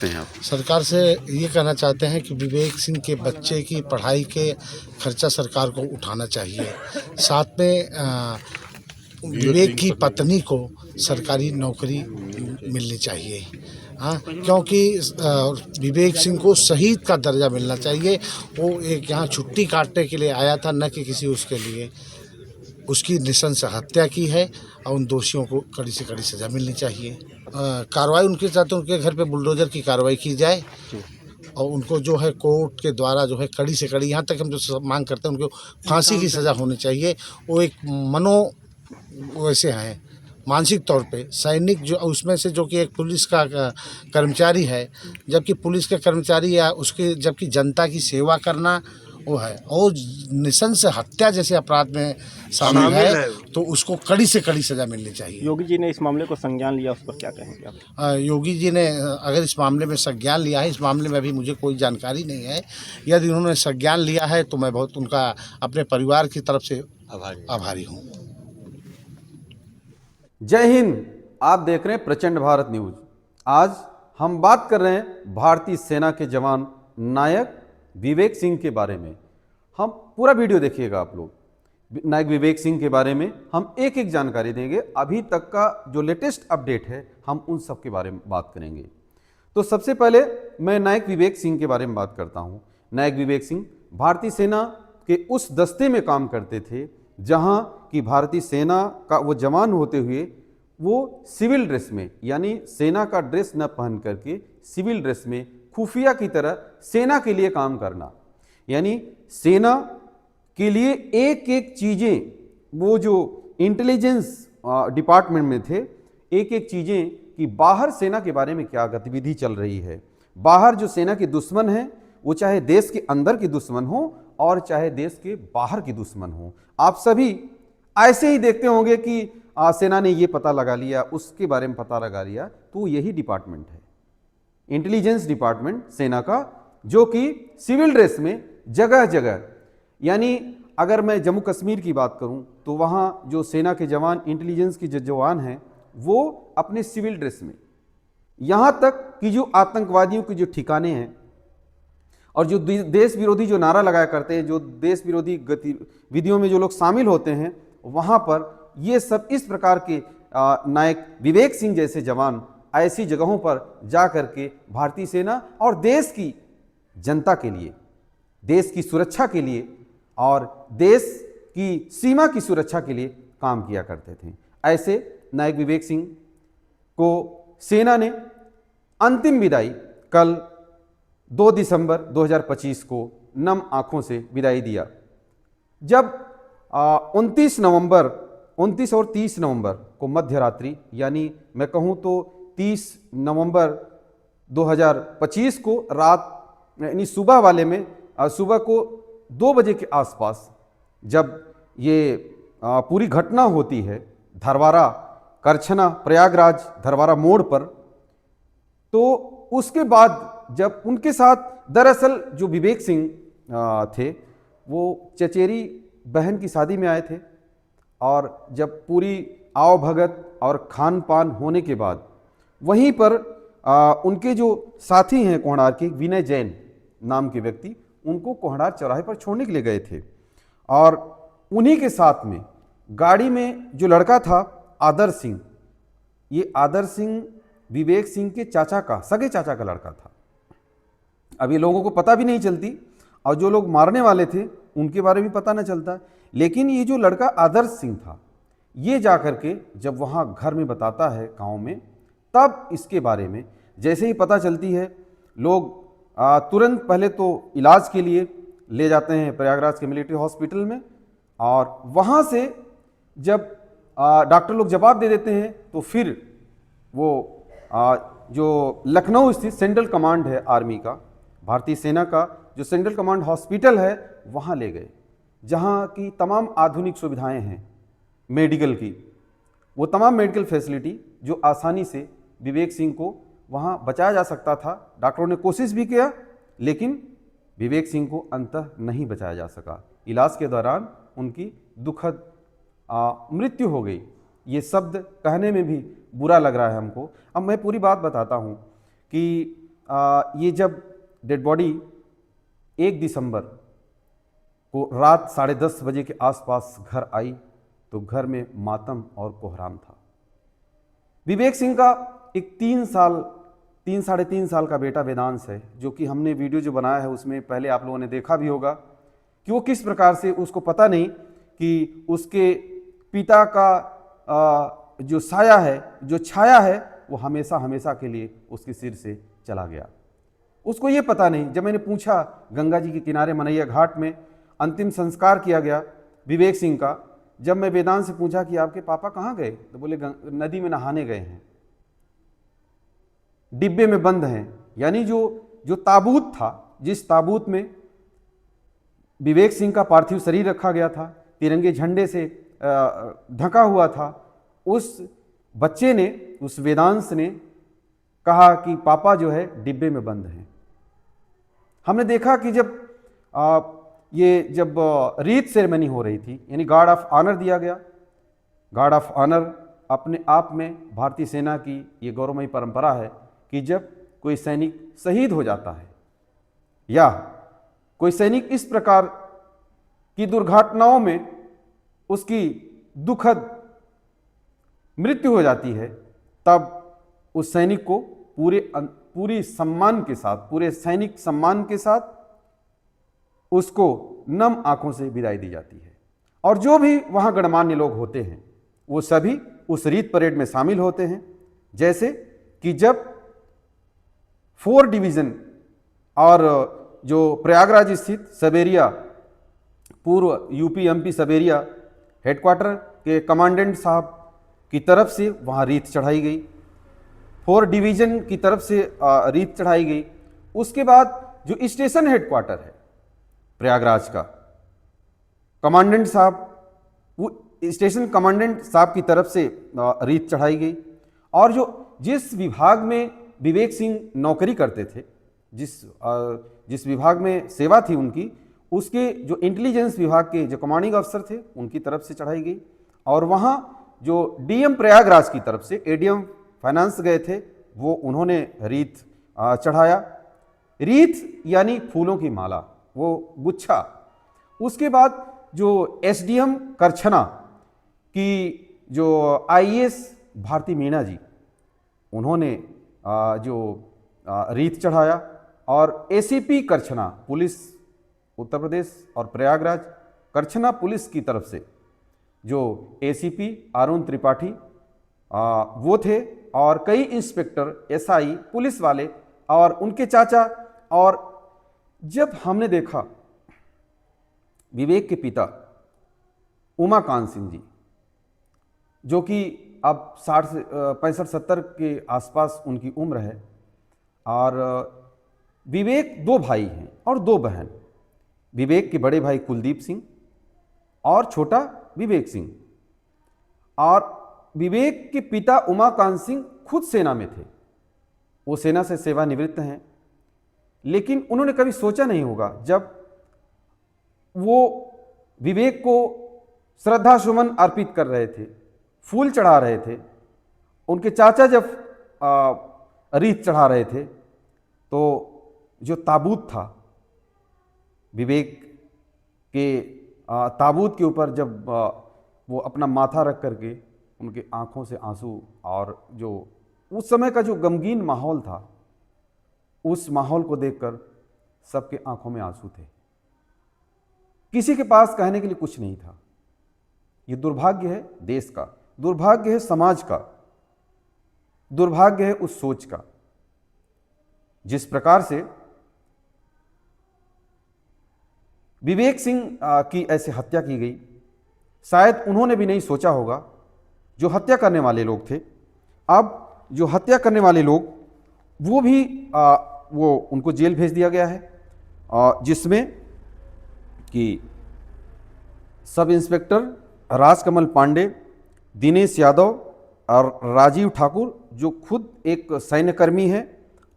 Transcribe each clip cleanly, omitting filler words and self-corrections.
हैं आप? सरकार से ये कहना चाहते हैं कि विवेक सिंह के बच्चे की पढ़ाई के खर्चा सरकार को उठाना चाहिए। साथ में विवेक की पत्नी को सरकारी नौकरी मिलनी चाहिए। हाँ, क्योंकि विवेक सिंह को शहीद का दर्जा मिलना चाहिए। वो एक यहाँ छुट्टी काटने के लिए आया था, न कि किसी उसके लिए। उसकी नृशंस हत्या की है और उन दोषियों को कड़ी से कड़ी सज़ा मिलनी चाहिए। कार्रवाई उनके साथ उनके घर पे बुलडोज़र की कार्रवाई की जाए और उनको जो है कोर्ट के द्वारा जो है कड़ी से कड़ी, यहाँ तक हम जो मांग करते हैं उनको फांसी की सज़ा होनी चाहिए। वो एक वैसे हैं मानसिक तौर पे सैनिक, जो उसमें से जो कि एक पुलिस का कर्मचारी है, जबकि पुलिस के कर्मचारी या उसके जबकि जनता की सेवा करना वो है, और नृशंस हत्या जैसे अपराध में शामिल है, तो उसको कड़ी से कड़ी सज़ा मिलनी चाहिए। योगी जी ने इस मामले को संज्ञान लिया, उस पर क्या कहेंगे आप? योगी जी ने अगर इस मामले में संज्ञान लिया है, इस मामले में अभी मुझे कोई जानकारी नहीं है। यदि उन्होंने संज्ञान लिया है तो मैं बहुत उनका अपने परिवार की तरफ से आभारी हूँ। जय हिंद। आप देख रहे हैं प्रचंड भारत न्यूज। आज हम बात कर रहे हैं भारतीय सेना के जवान नायक विवेक सिंह के बारे में। हम पूरा वीडियो देखिएगा आप लोग। नायक विवेक सिंह के बारे में हम एक एक जानकारी देंगे। अभी तक का जो लेटेस्ट अपडेट है हम उन सब के बारे में बात करेंगे। तो सबसे पहले मैं नायक विवेक सिंह के बारे में बात करता हूं। नायक विवेक सिंह भारतीय सेना के उस दस्ते में काम करते थे जहां कि भारतीय सेना का वो जवान होते हुए वो सिविल ड्रेस में, यानी सेना का ड्रेस न पहन करके सिविल ड्रेस में खुफिया की तरह सेना के लिए काम करना, यानी सेना के लिए एक एक चीज़ें, वो जो इंटेलिजेंस डिपार्टमेंट में थे, एक एक चीज़ें कि बाहर सेना के बारे में क्या गतिविधि चल रही है। बाहर जो सेना के दुश्मन हैं, वो चाहे देश के अंदर के दुश्मन हो और चाहे देश के बाहर के दुश्मन हो। आप सभी ऐसे ही देखते होंगे कि सेना ने ये पता लगा लिया, उसके बारे में पता लगा लिया, तो यही डिपार्टमेंट है, इंटेलिजेंस डिपार्टमेंट सेना का, जो कि सिविल ड्रेस में जगह जगह, यानी अगर मैं जम्मू कश्मीर की बात करूं तो वहां जो सेना के जवान, इंटेलिजेंस के जो जवान हैं, वो अपने सिविल ड्रेस में, यहां तक कि जो आतंकवादियों के जो ठिकाने हैं और जो देश विरोधी जो नारा लगाया करते हैं, जो देश विरोधी गतिविधियों में जो लोग शामिल होते हैं, वहां पर ये सब इस प्रकार के नायक विवेक सिंह जैसे जवान ऐसी जगहों पर जा करके भारतीय सेना और देश की जनता के लिए, देश की सुरक्षा के लिए और देश की सीमा की सुरक्षा के लिए काम किया करते थे। ऐसे नायक विवेक सिंह को सेना ने अंतिम विदाई कल 2 दिसंबर 2025 को नम आंखों से विदाई दिया। जब 29 और 30 नवंबर को मध्य रात्रि, यानी मैं कहूं तो 30 नवंबर 2025 को रात, यानी सुबह वाले में, सुबह को 2 बजे के आसपास जब ये पूरी घटना होती है धरवारा करछना प्रयागराज धरवारा मोड़ पर, तो उसके बाद जब उनके साथ दरअसल जो विवेक सिंह थे, वो चचेरी बहन की शादी में आए थे, और जब पूरी आओ भगत और खान पान होने के बाद वहीं पर उनके जो साथी हैं कोहड़ार के, विनय जैन नाम के व्यक्ति, उनको कोहड़ार चौराहे पर छोड़ने के लिए गए थे। और उन्हीं के साथ में गाड़ी में जो लड़का था आदर सिंह, ये आदर सिंह विवेक सिंह के चाचा का, सगे चाचा का लड़का था। अभी लोगों को पता भी नहीं चलती, और जो लोग मारने वाले थे उनके बारे में पता न चलता। लेकिन ये जो लड़का आदर्श सिंह था, ये जाकर के जब वहाँ घर में बताता है गांव में, तब इसके बारे में जैसे ही पता चलती है, लोग तुरंत पहले तो इलाज के लिए ले जाते हैं प्रयागराज के मिलिट्री हॉस्पिटल में, और वहाँ से जब डॉक्टर लोग जवाब दे देते हैं, तो फिर वो जो लखनऊ स्थित सेंट्रल कमांड है आर्मी का, भारतीय सेना का जो सेंट्रल कमांड हॉस्पिटल है, वहाँ ले गए, जहाँ की तमाम आधुनिक सुविधाएं हैं मेडिकल की, वो तमाम मेडिकल फैसिलिटी जो आसानी से विवेक सिंह को वहाँ बचाया जा सकता था। डॉक्टरों ने कोशिश भी किया, लेकिन विवेक सिंह को अंततः नहीं बचाया जा सका। इलाज के दौरान उनकी दुखद मृत्यु हो गई। ये शब्द कहने में भी बुरा लग रहा है हमको। अब मैं पूरी बात बताता हूँ कि ये जब डेड बॉडी 1 दिसंबर को रात 10:30 बजे के आसपास घर आई तो घर में मातम और कोहराम था। विवेक सिंह का एक 3 साढ़े 3 साल का बेटा वेदांश है, जो कि हमने वीडियो जो बनाया है उसमें पहले आप लोगों ने देखा भी होगा कि वो किस प्रकार से, उसको पता नहीं कि उसके पिता का जो साया है, जो छाया है, वो हमेशा हमेशा के लिए उसके सिर से चला गया। उसको ये पता नहीं। जब मैंने पूछा, गंगा जी के किनारे मनैया घाट में अंतिम संस्कार किया गया विवेक सिंह का, जब मैं वेदांत से पूछा कि आपके पापा कहाँ गए, तो बोले नदी में नहाने गए हैं, डिब्बे में बंद हैं। यानी जो ताबूत था, जिस ताबूत में विवेक सिंह का पार्थिव शरीर रखा गया था, तिरंगे झंडे से ढका हुआ था, उस बच्चे ने, उस वेदांश ने कहा कि पापा जो है डिब्बे में बंद हैं। हमने देखा कि जब रीत सेरेमनी हो रही थी, यानी गार्ड ऑफ ऑनर दिया गया। गार्ड ऑफ ऑनर अपने आप में भारतीय सेना की ये गौरवमयी परंपरा है कि जब कोई सैनिक शहीद हो जाता है या कोई सैनिक इस प्रकार की दुर्घटनाओं में उसकी दुखद मृत्यु हो जाती है, तब उस सैनिक को पूरी सम्मान के साथ, पूरे सैनिक सम्मान के साथ उसको नम आंखों से विदाई दी जाती है। और जो भी वहां गणमान्य लोग होते हैं वो सभी उस रीत परेड में शामिल होते हैं। जैसे कि जब 4 डिवीज़न और जो प्रयागराज स्थित सबेरिया, पूर्व यूपी एमपी सबेरिया हेडक्वार्टर के कमांडेंट साहब की तरफ से वहाँ रीत चढ़ाई गई, 4 डिवीज़न की तरफ से रीत चढ़ाई गई। उसके बाद जो स्टेशन हेडक्वार्टर है प्रयागराज का, कमांडेंट साहब, वो स्टेशन कमांडेंट साहब की तरफ से रीत चढ़ाई गई। और जिस विभाग में विवेक सिंह नौकरी करते थे, जिस विभाग में सेवा थी उनकी, उसके जो इंटेलिजेंस विभाग के जो कमांडिंग अफसर थे उनकी तरफ से चढ़ाई गई। और वहाँ जो डीएम प्रयागराज की तरफ से एडीएम फाइनेंस गए थे, वो उन्होंने रीत चढ़ाया। रीत यानी फूलों की माला, वो गुच्छा। उसके बाद जो एसडीएम करछना की जो आईएएस भारती मीणा जी, उन्होंने जो रीत चढ़ाया। और एसीपी करछना, पुलिस उत्तर प्रदेश और प्रयागराज करछना पुलिस की तरफ से जो एसीपी अरुण त्रिपाठी वो थे, और कई इंस्पेक्टर, एसआई, पुलिस वाले और उनके चाचा। और जब हमने देखा विवेक के पिता उमाकांत सिंह जी, जो कि अब 65-70 के आसपास उनकी उम्र है, और विवेक 2 भाई हैं और 2 बहन। विवेक के बड़े भाई कुलदीप सिंह और छोटा विवेक सिंह। और विवेक के पिता उमाकांत सिंह खुद सेना में थे, वो सेना से सेवानिवृत्त हैं। लेकिन उन्होंने कभी सोचा नहीं होगा, जब वो विवेक को श्रद्धा सुमन अर्पित कर रहे थे, फूल चढ़ा रहे थे, उनके चाचा जब रीत चढ़ा रहे थे, तो जो ताबूत था, विवेक के ताबूत के ऊपर जब वो अपना माथा रख करके, उनके आंखों से आंसू, और जो उस समय का जो गमगीन माहौल था, उस माहौल को देखकर सबके आंखों में आंसू थे। किसी के पास कहने के लिए कुछ नहीं था। ये दुर्भाग्य है देश का, दुर्भाग्य है समाज का, दुर्भाग्य है उस सोच का, जिस प्रकार से विवेक सिंह की ऐसे हत्या की गई। शायद उन्होंने भी नहीं सोचा होगा, जो हत्या करने वाले लोग थे। अब जो हत्या करने वाले लोग, वो भी वो उनको जेल भेज दिया गया है, जिसमें कि सब इंस्पेक्टर राजकमल पांडे, दिनेश यादव और राजीव ठाकुर, जो खुद एक सैन्यकर्मी है,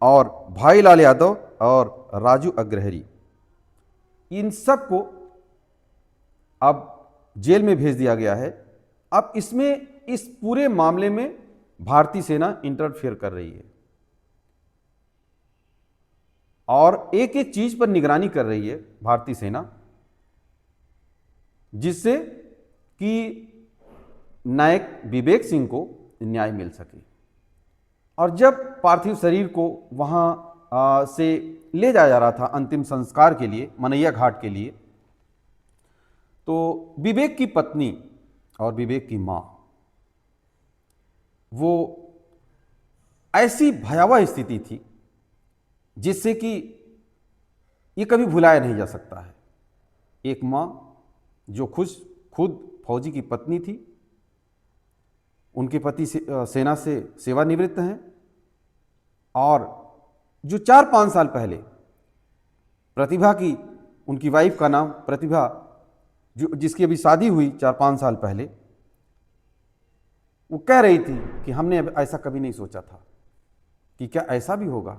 और भाईलाल यादव और राजू अग्रहरी, इन सब को अब जेल में भेज दिया गया है। अब इसमें, इस पूरे मामले में भारतीय सेना इंटरफेयर कर रही है। और एक एक चीज पर निगरानी कर रही है भारतीय सेना, जिससे कि नायक विवेक सिंह को न्याय मिल सके। और जब पार्थिव शरीर को वहां से ले जाया जा रहा था अंतिम संस्कार के लिए, मनैया घाट के लिए, तो विवेक की पत्नी और विवेक की मां, वो ऐसी भयावह स्थिति थी जिससे कि ये कभी भुलाया नहीं जा सकता है। एक मां जो खुद फौजी की पत्नी थी, उनके पति सेना से सेवानिवृत्त हैं, और जो 4-5 साल पहले प्रतिभा की, उनकी वाइफ का नाम प्रतिभा, जिसकी अभी शादी हुई 4-5 साल पहले, वो कह रही थी कि हमने अब ऐसा कभी नहीं सोचा था कि क्या ऐसा भी होगा।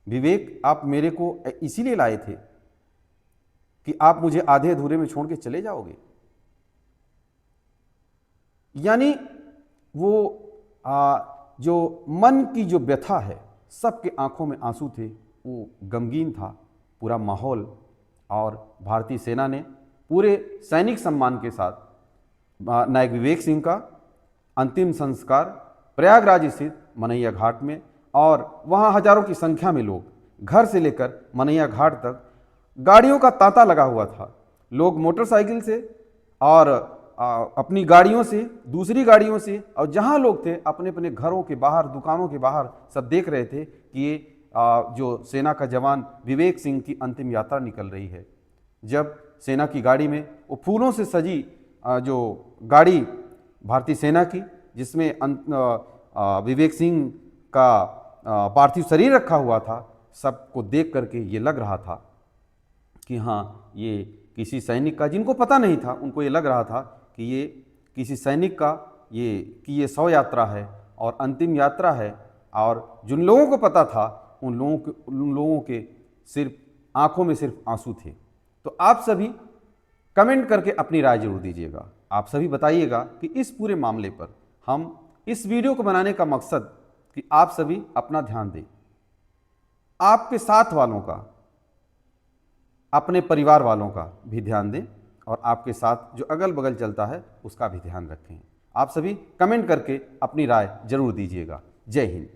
विवेक, आप मेरे को इसीलिए लाए थे कि आप मुझे आधे अधूरे में छोड़ के चले जाओगे। यानी वो जो मन की जो व्यथा है, सबके आंखों में आंसू थे, वो गमगीन था पूरा माहौल। और भारतीय सेना ने पूरे सैनिक सम्मान के साथ नायक विवेक सिंह का अंतिम संस्कार प्रयागराज स्थित मनैया घाट में, और वहाँ हजारों की संख्या में लोग, घर से लेकर मनैया घाट तक गाड़ियों का तांता लगा हुआ था। लोग मोटरसाइकिल से और अपनी गाड़ियों से, दूसरी गाड़ियों से, और जहाँ लोग थे अपने अपने घरों के बाहर, दुकानों के बाहर, सब देख रहे थे कि ये जो सेना का जवान विवेक सिंह की अंतिम यात्रा निकल रही है। जब सेना की गाड़ी में वो फूलों से सजी जो गाड़ी भारतीय सेना की, जिसमें विवेक सिंह का पार्थिव शरीर रखा हुआ था, सबको देख करके ये लग रहा था कि हाँ, ये किसी सैनिक का, जिनको पता नहीं था उनको ये लग रहा था कि ये किसी सैनिक का ये शव यात्रा है और अंतिम यात्रा है। और जिन लोगों को पता था उन लोगों के सिर्फ आंखों में सिर्फ आंसू थे। तो आप सभी कमेंट करके अपनी राय जरूर दीजिएगा। आप सभी बताइएगा कि इस पूरे मामले पर, हम इस वीडियो को बनाने का मकसद कि आप सभी अपना ध्यान दें, आपके साथ वालों का, अपने परिवार वालों का भी ध्यान दें, और आपके साथ जो अगल बगल चलता है उसका भी ध्यान रखें। आप सभी कमेंट करके अपनी राय जरूर दीजिएगा। जय हिंद।